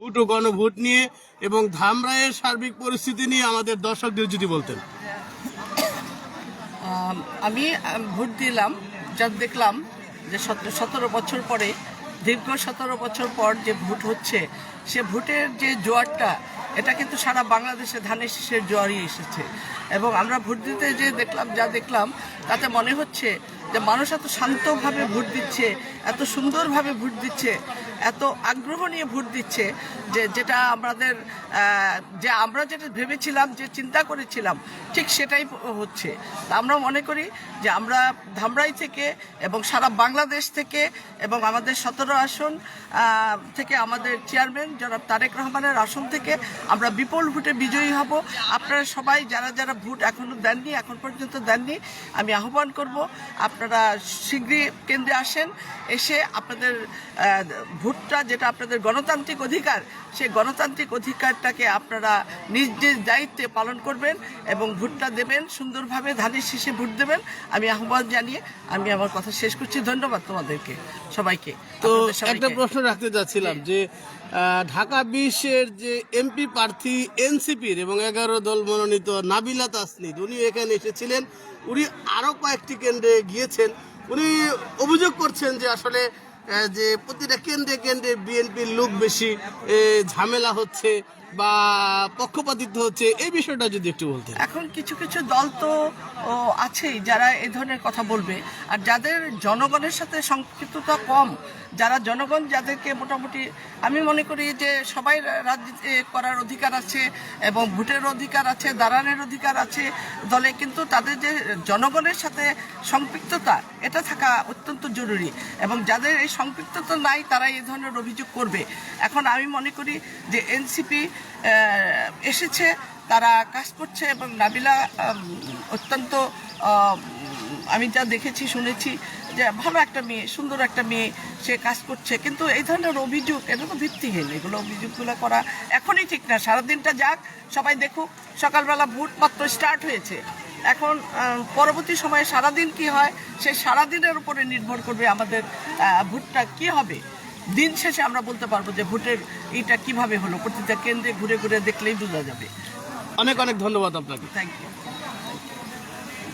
Vote oh গণভোট নিয়ে এবং ধামরাইয়ের সার্বিক পরিস্থিতি নিয়ে আমাদের দর্শকদের যদি বলতেন। আমি ভোট দিলাম, যা দেখলাম যে 17 বছর পরে, দীর্ঘ 17 বছর পর যে ভোট হচ্ছে, সে ভোটের যে জোয়ারটা, এটা কিন্তু সারা বাংলাদেশে ধানের শীষের জোয়ারই এসেছে। এবং আমরা ভোট দিতে যে দেখলাম তাতে মনে হচ্ছে যে মানুষ এত শান্তভাবে ভোট দিচ্ছে, এত সুন্দরভাবে ভোট দিচ্ছে, এত আগ্রহ নিয়ে ভোট দিচ্ছে যেটা আমরা যেটা ভেবেছিলাম, যে চিন্তা করেছিলাম, ঠিক সেটাই হচ্ছে। আমরা মনে করি যে আমরা ধামরাই থেকে এবং সারা বাংলাদেশ থেকে এবং আমাদের 17 আসন থেকে আমাদের চেয়ারম্যান জনাব তারেক রহমানের আসন থেকে আমরা বিপুল ভোটে বিজয়ী হব। আপনারা সবাই যারা ভোট এখন পর্যন্ত দেননি, আমি আহ্বান করব আপনারা শীঘ্রই কেন্দ্রে আসেন, এসে আপনাদের ভোটটা, যেটা আপনাদের গণতান্ত্রিক অধিকার, সেই গণতান্ত্রিক অধিকারটাকে আপনারা নিজ দায়িত্বে পালন করবেন এবং ভোটটা দেবেন, সুন্দরভাবে ধানের শীষে ভোট দেবেন। আমি আহ্বান জানিয়ে আমি আমার কথা শেষ করছি। ধন্যবাদ তোমাদেরকে সবাইকে। তো একটা প্রশ্ন রাখতে যাচ্ছিলাম যে ঢাকা 20-এর যে এমপি প্রার্থী এনসিপির এবং 11 দল মনোনীত নাবিলা তাসনিদ, উনি এখানে এসেছিলেন, উনি আরো কয়েকটি কেন্দ্রে গিয়েছেন। উনি অভিযোগ করছেন যে আসলে যে প্রতিটা কেন্দ্রে বিএনপির লোক বেশি, ঝামেলা হচ্ছে বা পক্ষপাতিত্ব হচ্ছে, এই বিষয়টা যদি একটু বলতেন। এখন কিছু দল তো আছেই যারা এই ধরনের কথা বলবে, আর যাদের জনগণের সাথে সম্পৃক্ততা কম, যারা জনগণ যাদেরকে মোটামুটি আমি মনে করি যে সবাই রাজনীতি করার অধিকার আছে এবং ভোটের অধিকার আছে, দাঁড়ানোর অধিকার আছে দলে, কিন্তু তাদের যে জনগণের সাথে সম্পৃক্ততা, এটা থাকা অত্যন্ত জরুরি। এবং যাদের এই সম্পৃক্ততা নাই, তারা এই ধরনের অভিযোগ করবে। এখন আমি মনে করি যে এনসিপি এসেছে, তারা কাজ করছে এবং নাবিলা অত্যন্ত, আমি যা দেখেছি শুনেছি, যে ভালো একটা মেয়ে, সুন্দর একটা মেয়ে, সে কাজ করছে। কিন্তু এই ধরনের অভিযোগ, এটা তো ভিত্তিহীন। এগুলো অভিযোগগুলো করা এখনই ঠিক না। সারাদিনটা যাক, সবাই দেখুক। সকালবেলা ভোট মাত্র স্টার্ট হয়েছে, এখন পরবর্তী সময়ে সারাদিন কি হয়, সেই সারাদিনের উপরে নির্ভর করবে আমাদের ভোটটা কি হবে। দিন শেষে আমরা বলতে পারবো যে ভোটের এইটা কিভাবে হলো। প্রতিটা কেন্দ্রে ঘুরে দেখলেই বোঝা যাবে। অনেক ধন্যবাদ আপনাকে। Thank you.